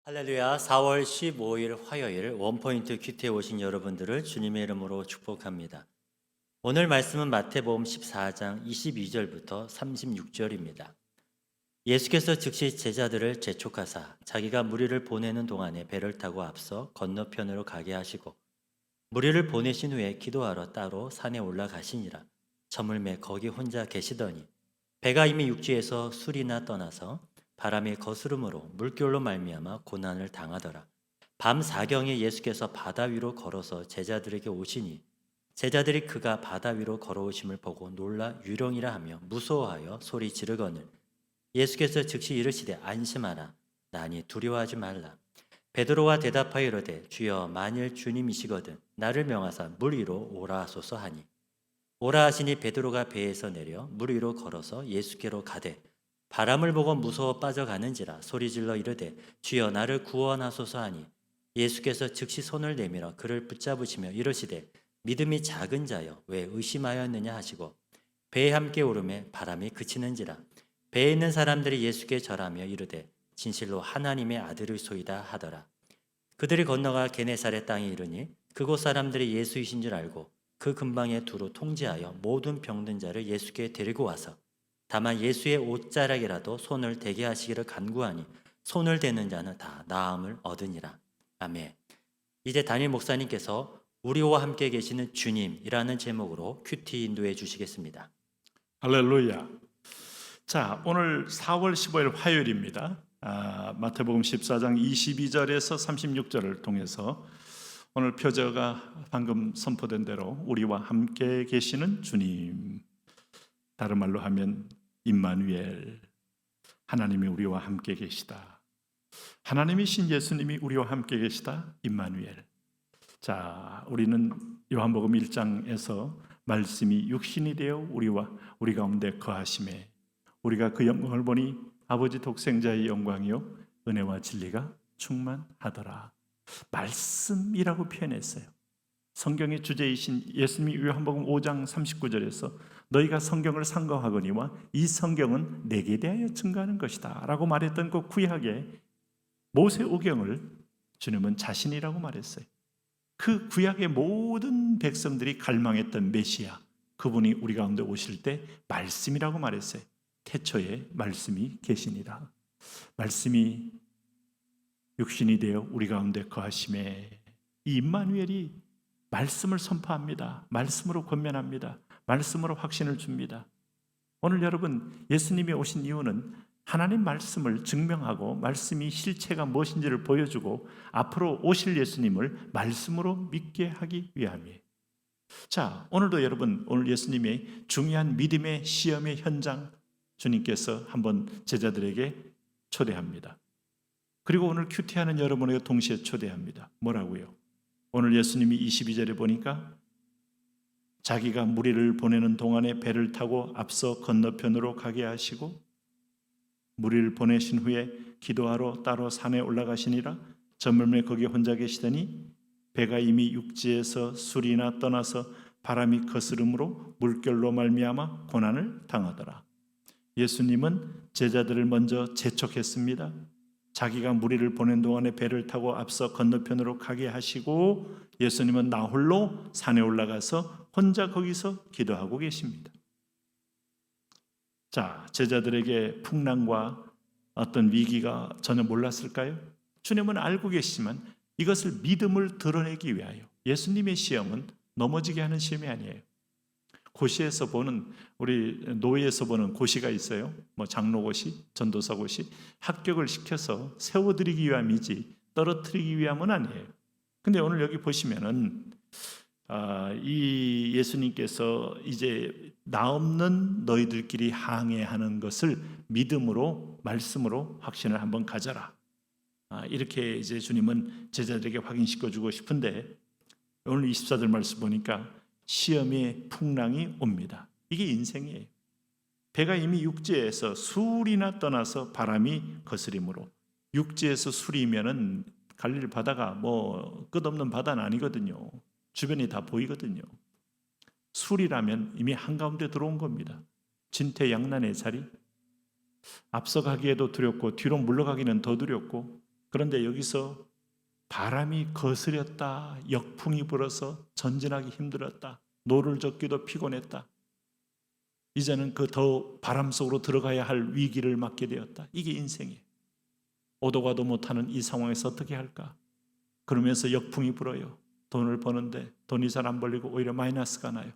할렐루야. 4월 15일 화요일 원포인트 큐티에 오신 여러분들을 주님의 이름으로 축복합니다. 오늘 말씀은 마태복음 14장 22절부터 36절입니다. 예수께서 즉시 제자들을 재촉하사 자기가 무리를 보내는 동안에 배를 타고 앞서 건너편으로 가게 하시고 무리를 보내신 후에 기도하러 따로 산에 올라가시니라. 저물매 거기 혼자 계시더니 배가 이미 육지에서 술이나 떠나서 바람의 거스름으로 물결로 말미암아 고난을 당하더라. 밤 사경에 예수께서 바다 위로 걸어서 제자들에게 오시니 제자들이 그가 바다 위로 걸어오심을 보고 놀라 유령이라 하며 무서워하여 소리 지르거늘 예수께서 즉시 이르시되 안심하라 나니 두려워하지 말라. 베드로와 대답하여 이르되 주여 만일 주님이시거든 나를 명하사 물 위로 오라 하소서 하니 오라 하시니 베드로가 배에서 내려 물 위로 걸어서 예수께로 가되 바람을 보고 무서워 빠져가는지라 소리질러 이르되 주여 나를 구원하소서 하니 예수께서 즉시 손을 내밀어 그를 붙잡으시며 이르시되 믿음이 작은 자여 왜 의심하였느냐 하시고 배에 함께 오르매 바람이 그치는지라 배에 있는 사람들이 예수께 절하며 이르되 진실로 하나님의 아들이소이다 하더라. 그들이 건너가 게네사렛 땅에 이르니 그곳 사람들이 예수이신 줄 알고 그 근방에 두루 통제하여 모든 병든 자를 예수께 데리고 와서 다만 예수의 옷자락이라도 손을 대게 하시기를 간구하니 손을 대는 자는 다 나음을 얻으니라. 아멘. 이제 담임 목사님께서 우리와 함께 계시는 주님이라는 제목으로 큐티 인도해 주시겠습니다. 할렐루야. 자, 오늘 4월 15일 화요일입니다. 마태복음 14장 22절에서 36절을 통해서 오늘 표저가 방금 선포된 대로 우리와 함께 계시는 주님, 다른 말로 하면 임마누엘, 하나님이 우리와 함께 계시다. 하나님이신 예수님이 우리와 함께 계시다. 임마누엘. 자, 우리는 요한복음 1장에서 말씀이 육신이 되어 우리 가운데 거하심에 우리가 그 영광을 보니 아버지 독생자의 영광이요 은혜와 진리가 충만하더라. 말씀이라고 표현했어요. 성경의 주제이신 예수님이 요한복음 5장 39절에서 너희가 성경을 상고하거니와 이 성경은 내게 대하여 증거하는 것이다 라고 말했던 그 구약의 모세오경을 주님은 자신이라고 말했어요. 그 구약의 모든 백성들이 갈망했던 메시아, 그분이 우리 가운데 오실 때 말씀이라고 말했어요. 태초에 말씀이 계시니라. 말씀이 육신이 되어 우리 가운데 거하심에 이 임마누엘이 말씀을 선포합니다. 말씀으로 권면합니다. 말씀으로 확신을 줍니다. 오늘 여러분, 예수님이 오신 이유는 하나님 말씀을 증명하고 말씀이 실체가 무엇인지를 보여주고 앞으로 오실 예수님을 말씀으로 믿게 하기 위함이에요. 자, 오늘도 여러분, 오늘 예수님의 중요한 믿음의 시험의 현장 주님께서 한번 제자들에게 초대합니다. 그리고 오늘 큐티하는 여러분에게 동시에 초대합니다. 뭐라고요? 오늘 예수님이 22절에 보니까 자기가 무리를 보내는 동안에 배를 타고 앞서 건너편으로 가게 하시고 무리를 보내신 후에 기도하러 따로 산에 올라가시니라. 저물매 거기 혼자 계시더니 배가 이미 육지에서 술이나 떠나서 바람이 거스름으로 물결로 말미암아 고난을 당하더라. 예수님은 제자들을 먼저 재촉했습니다. 자기가 무리를 보낸 동안에 배를 타고 앞서 건너편으로 가게 하시고 예수님은 나 홀로 산에 올라가서 혼자 거기서 기도하고 계십니다. 자, 제자들에게 풍랑과 어떤 위기가 전혀 몰랐을까요? 주님은 알고 계시지만 이것을 믿음을 드러내기 위하여 예수님의 시험은 넘어지게 하는 시험이 아니에요. 고시에서 보는 우리 노예에서 보는 고시가 있어요. 뭐 장로고시, 전도사고시 합격을 시켜서 세워드리기 위함이지 떨어뜨리기 위함은 아니에요. 근데 오늘 여기 보시면은 이 예수님께서 이제 나 없는 너희들끼리 항해하는 것을 믿음으로 말씀으로 확신을 한번 가져라. 이렇게 이제 주님은 제자들에게 확인시켜주고 싶은데 오늘 24절 말씀 보니까 시험의 풍랑이 옵니다. 이게 인생이에요. 배가 이미 육지에서 술이나 떠나서 바람이 거스림으로 육지에서 술이면은 갈릴 바다가 뭐 끝없는 바다는 아니거든요. 주변이 다 보이거든요. 술이라면 이미 한가운데 들어온 겁니다. 진퇴양난의 자리, 앞서가기에도 두렵고 뒤로 물러가기는 더 두렵고 그런데 여기서 바람이 거스렸다, 역풍이 불어서 전진하기 힘들었다, 노를 젓기도 피곤했다. 이제는 그 더 바람 속으로 들어가야 할 위기를 맞게 되었다. 이게 인생이에요. 오도 가도 못하는 이 상황에서 어떻게 할까? 그러면서 역풍이 불어요. 돈을 버는데 돈이 잘 안 벌리고 오히려 마이너스가 나요.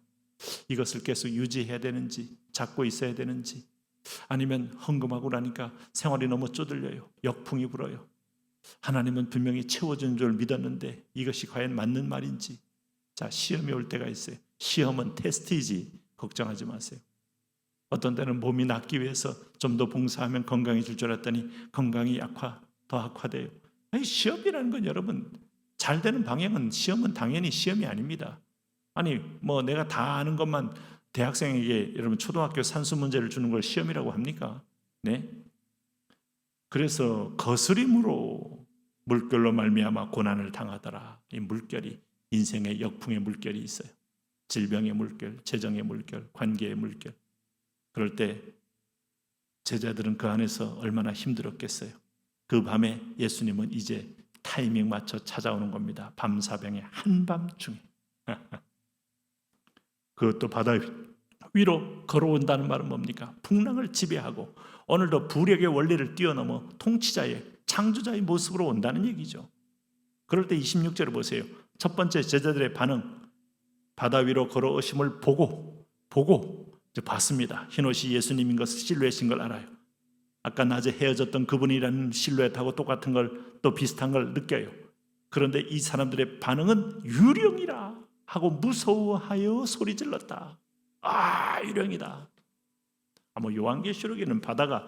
이것을 계속 유지해야 되는지, 잡고 있어야 되는지, 아니면 헌금하고 나니까 생활이 너무 쪼들려요. 역풍이 불어요. 하나님은 분명히 채워준 줄 믿었는데 이것이 과연 맞는 말인지. 자, 시험이 올 때가 있어요. 시험은 테스트이지 걱정하지 마세요. 어떤 때는 몸이 낫기 위해서 좀 더 봉사하면 건강해질 줄 알았더니 건강이 더 악화돼요. 아니, 시험이라는 건 여러분, 잘 되는 방향은, 시험은 당연히 시험이 아닙니다. 아니 뭐 내가 다 아는 것만 대학생에게 여러분 초등학교 산수 문제를 주는 걸 시험이라고 합니까? 네. 그래서 거스림으로 물결로 말미암아 고난을 당하더라. 이 물결이 인생의 역풍의 물결이 있어요. 질병의 물결, 재정의 물결, 관계의 물결. 그럴 때 제자들은 그 안에서 얼마나 힘들었겠어요. 그 밤에 예수님은 이제 타이밍 맞춰 찾아오는 겁니다. 밤사병의 한밤중에. 그것도 바다 위로 걸어온다는 말은 뭡니까? 풍랑을 지배하고 오늘도 부력의 원리를 뛰어넘어 통치자의, 창조자의 모습으로 온다는 얘기죠. 그럴 때 26절을 보세요. 첫 번째 제자들의 반응, 바다 위로 걸어오심을 보고 이제 봤습니다. 흰옷이 예수님인 것을, 실루엣인 걸 알아요. 아까 낮에 헤어졌던 그분이라는 실루엣하고 똑같은 걸, 또 비슷한 걸 느껴요. 그런데 이 사람들의 반응은 유령이라 하고 무서워하여 소리 질렀다. 아, 유령이다. 뭐 요한계시록에는 바다가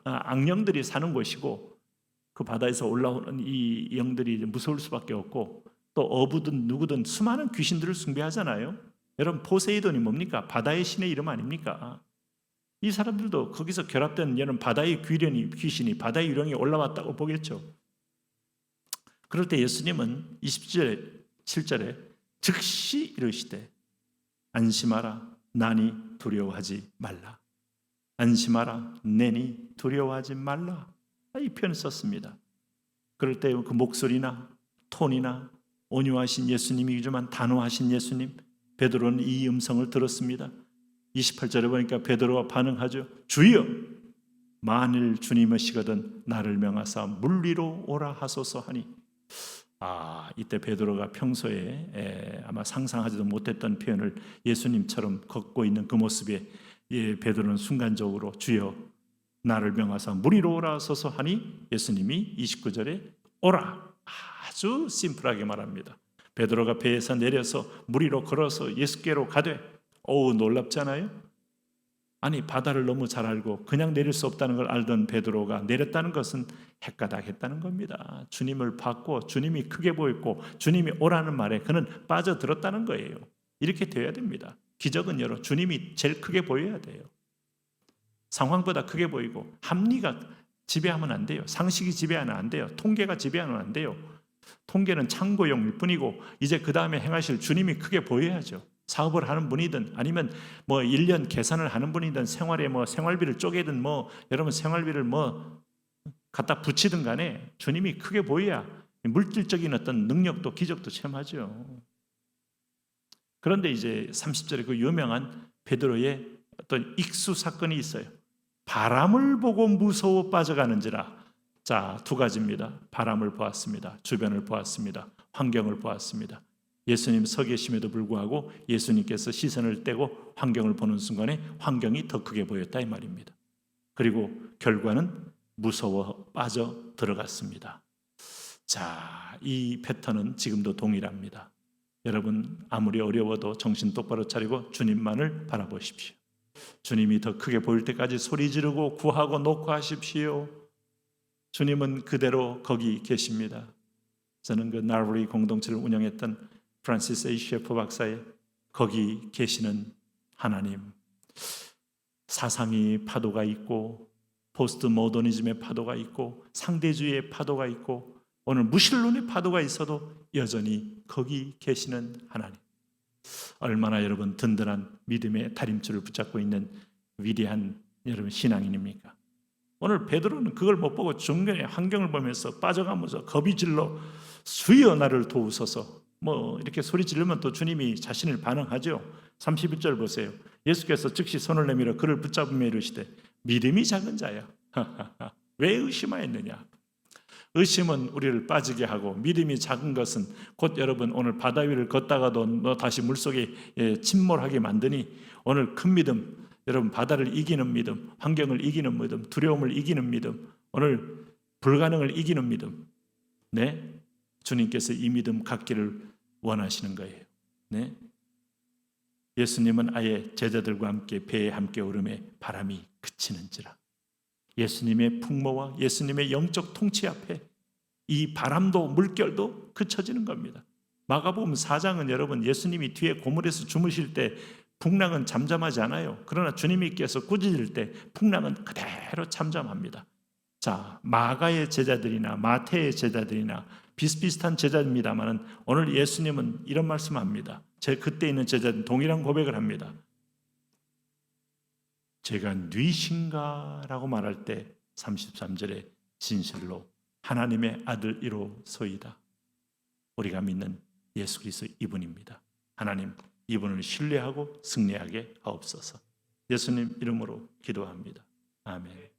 악령들이 사는 곳이고 그 바다에서 올라오는 이 영들이 무서울 수밖에 없고, 또 어부든 누구든 수많은 귀신들을 숭배하잖아요. 여러분, 포세이돈이 뭡니까? 바다의 신의 이름 아닙니까? 이 사람들도 거기서 결합된 여러분 바다의 귀신이, 바다의 유령이 올라왔다고 보겠죠. 그럴 때 예수님은 27절에 즉시 이르시되 안심하라, 나니 두려워하지 말라. 안심하라, 내니 두려워하지 말라. 이 표현을 썼습니다. 그럴 때 그 목소리나 톤이나 온유하신 예수님이지만 단호하신 예수님, 베드로는 이 음성을 들었습니다. 28절에 보니까 베드로가 반응하죠. 주여, 만일 주님이시거든 나를 명하사 물 위로 오라 하소서 하니. 이때 베드로가 평소에 아마 상상하지도 못했던 표현을 예수님처럼 걷고 있는 그 모습에 베드로는 순간적으로 주여 나를 명하사 물 위로 오라 하소서 하니 예수님이 29절에 오라, 아주 심플하게 말합니다. 베드로가 배에서 내려서 물 위로 걸어서 예수께로 가되, 놀랍잖아요. 아니, 바다를 너무 잘 알고 그냥 내릴 수 없다는 걸 알던 베드로가 내렸다는 것은 헷가닥했다는 겁니다. 주님을 봤고 주님이 크게 보였고 주님이 오라는 말에 그는 빠져들었다는 거예요. 이렇게 되어야 됩니다. 기적은 여러 주님이 제일 크게 보여야 돼요. 상황보다 크게 보이고 합리가 지배하면 안 돼요. 상식이 지배하면 안 돼요. 통계가 지배하면 안 돼요. 통계는 참고용일 뿐이고 이제 그 다음에 행하실 주님이 크게 보여야죠. 사업을 하는 분이든 아니면 1년 계산을 하는 분이든 생활에 생활비를 쪼개든 여러분 생활비를 갖다 붙이든 간에 주님이 크게 보여야 물질적인 어떤 능력도 기적도 체험하죠. 그런데 이제 30절에 그 유명한 베드로의 어떤 익수 사건이 있어요. 바람을 보고 무서워 빠져가는지라. 자, 두 가지입니다. 바람을 보았습니다. 주변을 보았습니다. 환경을 보았습니다. 예수님 서 계심에도 불구하고 예수님께서 시선을 떼고 환경을 보는 순간에 환경이 더 크게 보였다 이 말입니다. 그리고 결과는 무서워 빠져 들어갔습니다. 자, 이 패턴은 지금도 동일합니다. 여러분, 아무리 어려워도 정신 똑바로 차리고 주님만을 바라보십시오. 주님이 더 크게 보일 때까지 소리 지르고 구하고 녹화하십시오. 주님은 그대로 거기 계십니다. 저는 그 나르리 공동체를 운영했던 프란시스 A. 셰퍼 박사의 거기 계시는 하나님, 사상이 파도가 있고 포스트 모더니즘의 파도가 있고 상대주의의 파도가 있고 오늘 무신론의 파도가 있어도 여전히 거기 계시는 하나님, 얼마나 여러분 든든한 믿음의 다림줄을 붙잡고 있는 위대한 여러분 신앙인입니까? 오늘 베드로는 그걸 못 보고 중간에 환경을 보면서 빠져가면서 겁이 질러 주여 나를 도우소서 뭐 이렇게 소리 지르면 또 주님이 자신을 반응하죠. 31절 보세요. 예수께서 즉시 손을 내밀어 그를 붙잡으며 이르시되 믿음이 작은 자야 왜 의심하였느냐. 의심은 우리를 빠지게 하고 믿음이 작은 것은 곧 여러분 오늘 바다 위를 걷다가도 너 다시 물속에 침몰하게 만드니 오늘 큰 믿음, 여러분 바다를 이기는 믿음, 환경을 이기는 믿음, 두려움을 이기는 믿음, 오늘 불가능을 이기는 믿음, 네, 주님께서 이 믿음 갖기를 원하시는 거예요. 네, 예수님은 아예 제자들과 함께 배에 함께 오르매 바람이 그치는지라. 예수님의 풍모와 예수님의 영적 통치 앞에 이 바람도 물결도 그쳐지는 겁니다. 마가복음 4장은 여러분 예수님이 뒤에 고물에서 주무실 때 풍랑은 잠잠하지 않아요. 그러나 주님께서 꾸짖을 때 풍랑은 그대로 잠잠합니다. 자, 마가의 제자들이나 마태의 제자들이나 비슷비슷한 제자입니다만 오늘 예수님은 이런 말씀합니다. 제 그때 있는 제자들은 동일한 고백을 합니다. 제가 뉘신가? 라고 말할 때 33절에 진실로 하나님의 아들이로소이다. 우리가 믿는 예수 그리스도 이분입니다. 하나님 이분을 신뢰하고 승리하게 하옵소서. 예수님 이름으로 기도합니다. 아멘.